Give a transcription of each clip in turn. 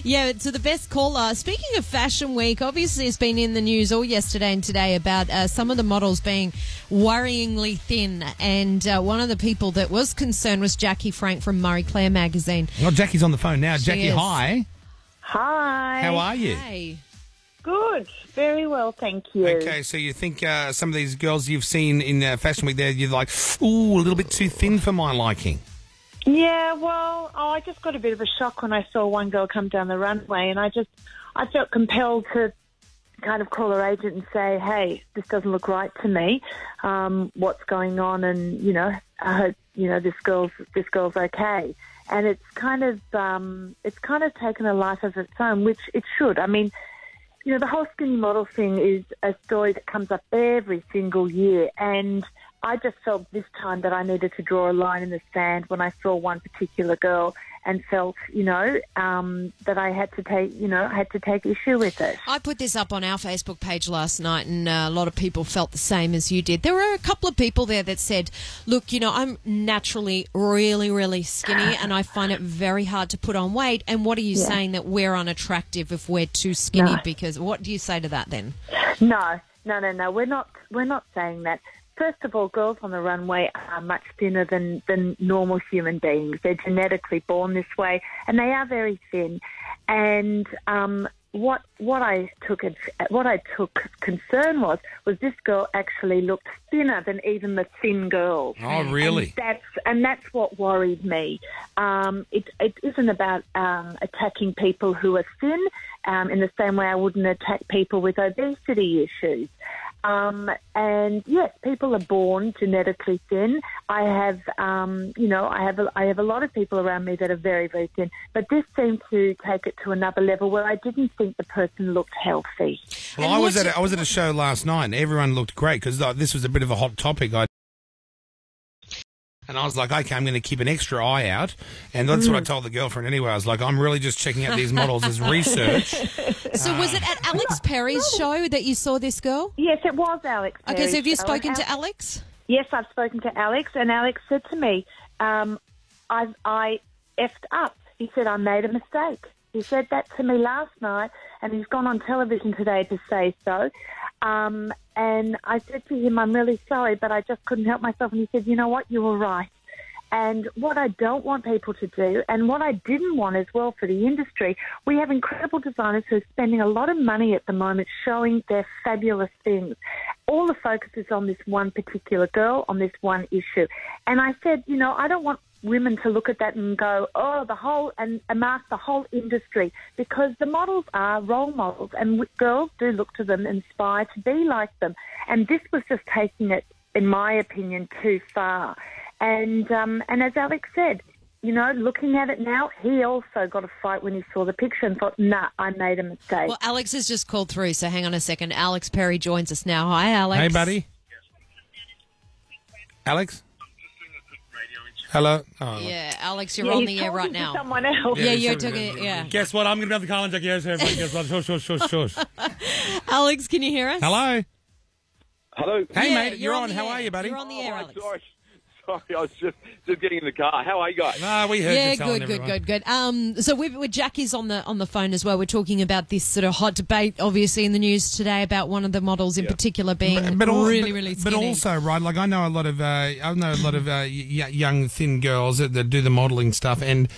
Yeah, so the best caller. Speaking of Fashion Week, obviously it's been in the news all yesterday and today about some of the models being worryingly thin. And one of the people that was concerned was Jackie Frank from Marie Claire magazine. Well, Jackie's on the phone now. Jackie, is. hi. Hi. How are you? Hey. Good. Very well, thank you. Okay, so you think some of these girls you've seen in Fashion Week there, you're like, ooh, a little bit too thin for my liking. Yeah, well, I just got a bit of a shock when I saw one girl come down the runway, and I felt compelled to kind of call her agent and say, hey, this doesn't look right to me. What's going on? And, I hope, this girl's okay. And it's kind of taken a life of its own, which it should. I mean, the whole skinny model thing is a story that comes up every single year, and I just felt this time that I needed to draw a line in the sand when I saw one particular girl and felt, that I had to take issue with it. I put this up on our Facebook page last night, and a lot of people felt the same as you did. There were a couple of people there that said, look, I'm naturally really, really skinny, and I find it very hard to put on weight. And what are you saying, that we're unattractive if we're too skinny? No. Because what do you say to that then? No. We're not saying that. First of all, girls on the runway are much thinner than normal human beings. They're genetically born this way, and they are very thin. And what I took concern was this girl actually looked thinner than even the thin girls. Oh, really? And that's what worried me. It isn't about attacking people who are thin in the same way I wouldn't attack people with obesity issues. And yes, people are born genetically thin. I have a lot of people around me that are very, very thin. But this seemed to take it to another level where I didn't think the person looked healthy. Well, I was at a show last night, and everyone looked great because this was a bit of a hot topic. And I was like, okay, I'm going to keep an extra eye out. And that's what I told the girlfriend anyway. I was like, I'm really just checking out these models as research. So was it at Alex Perry's show that you saw this girl? Yes, it was Alex Perry's Okay, so have you show. spoken to Alex? Yes, I've spoken to Alex, and Alex said to me, I effed up. He said, I made a mistake. He said that to me last night, and he's gone on television today to say so. And I said to him, I'm really sorry, but I just couldn't help myself. And he said, you know what, you were right. And what I don't want people to do, and what I didn't want as well for the industry, we have incredible designers who are spending a lot of money at the moment showing their fabulous things. All the focus is on this one particular girl, on this one issue. And I said, I don't want women to look at that and go, and mark the whole industry, because the models are role models, and girls do look to them and aspire to be like them. And this was just taking it, in my opinion, too far. And as Alex said, looking at it now, he also got a fright when he saw the picture and thought, nah, I made a mistake. Well, Alex has just called through, so hang on a second. Alex Perry joins us now. Hi, Alex. Hey, buddy. Alex? Hello? Oh, yeah, Alex, you're on the air right now. Someone else. Yeah, you're talking. Yeah. Guess what? I'm going to be on the call and check. Yes, everybody. Guess what? Shush. Alex, can you hear us? Hello? Hello. Hey, mate. You're on. the How air. are you, buddy? You're on the air, Alex. Sorry, I was just getting in the car. How are you guys? We heard you telling good. everyone. So with Jackie's on the phone as well. We're talking about this sort of hot debate, obviously in the news today, about one of the models in particular being really skinny. But also, right? Like I know a lot of young thin girls that do the modelling stuff, and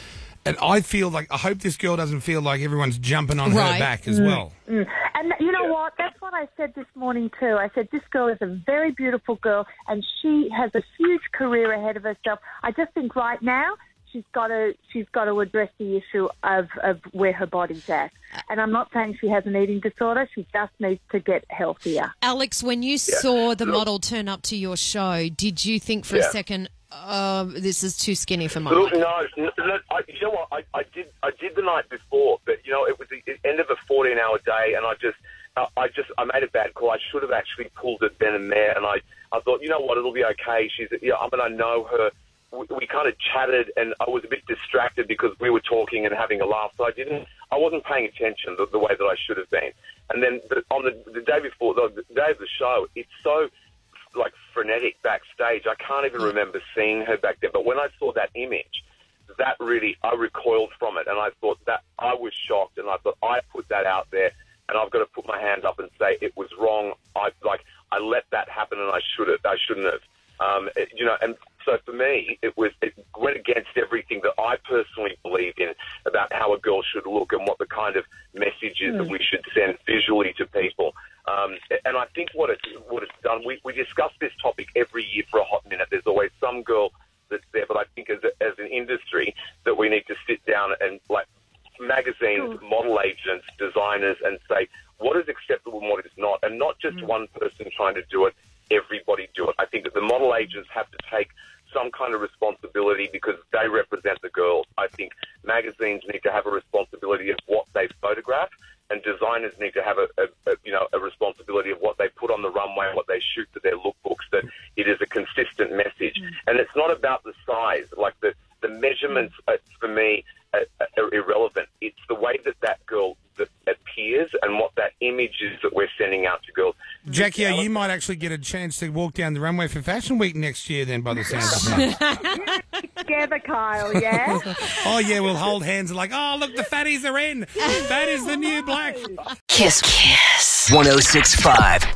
I feel like I hope this girl doesn't feel like everyone's jumping on her back as well. And you know what? That's what I said this morning too. I said this girl is a very beautiful girl, and she has a huge career ahead of herself. I just think right now she's got to address the issue of where her body's at. And I'm not saying she has an eating disorder. She just needs to get healthier. Alex, when you saw the model turn up to your show, did you think for a second, this is too skinny for my life? No. You know what? I did the night before, but it was the end of a 14-hour day, and I made a bad call. I should have actually pulled it then and there, and I thought, you know what, it'll be okay. I know her. We kind of chatted, and I was a bit distracted because we were talking and having a laugh, so I wasn't paying attention the way that I should have been. And then on the day before, the day of the show, it's so frenetic backstage. I can't even remember seeing her back there. But when I saw that image, that really, I recoiled from it, and I thought that I was shocked, and I thought I put that out there, and I've got to put my hand up and say it was wrong. I let that happen, and I shouldn't have. And so for me, it went against everything that I personally believe in about how a girl should look and what the kind of message is that we should send visually to people. And I think what it's done, we discuss this topic every year for a hot minute. There's always some girl that's there, but I think as an industry that we need to sit down and magazines, model agents, designers, and say what is acceptable and what is not, and not just one person trying to do it, everybody do it. I think that the model agents have to take some kind of responsibility because they represent the girls. I think magazines need to have a responsibility of what they photograph, and designers need to have a responsibility of what they put on the runway, what they shoot for their lookbooks, that it is a consistent message. And it's not about the size. Like the measurements, for me, are irrelevant. It's the way that girl that appears and what that image is that we're sending out to girls. Jackie, you might actually get a chance to walk down the runway for Fashion Week next year then, by the sounds of it. Together, Kyle, yeah? Oh, yeah, we'll hold hands and oh, look, the fatties are in. That is the new black. Kiss 106.5.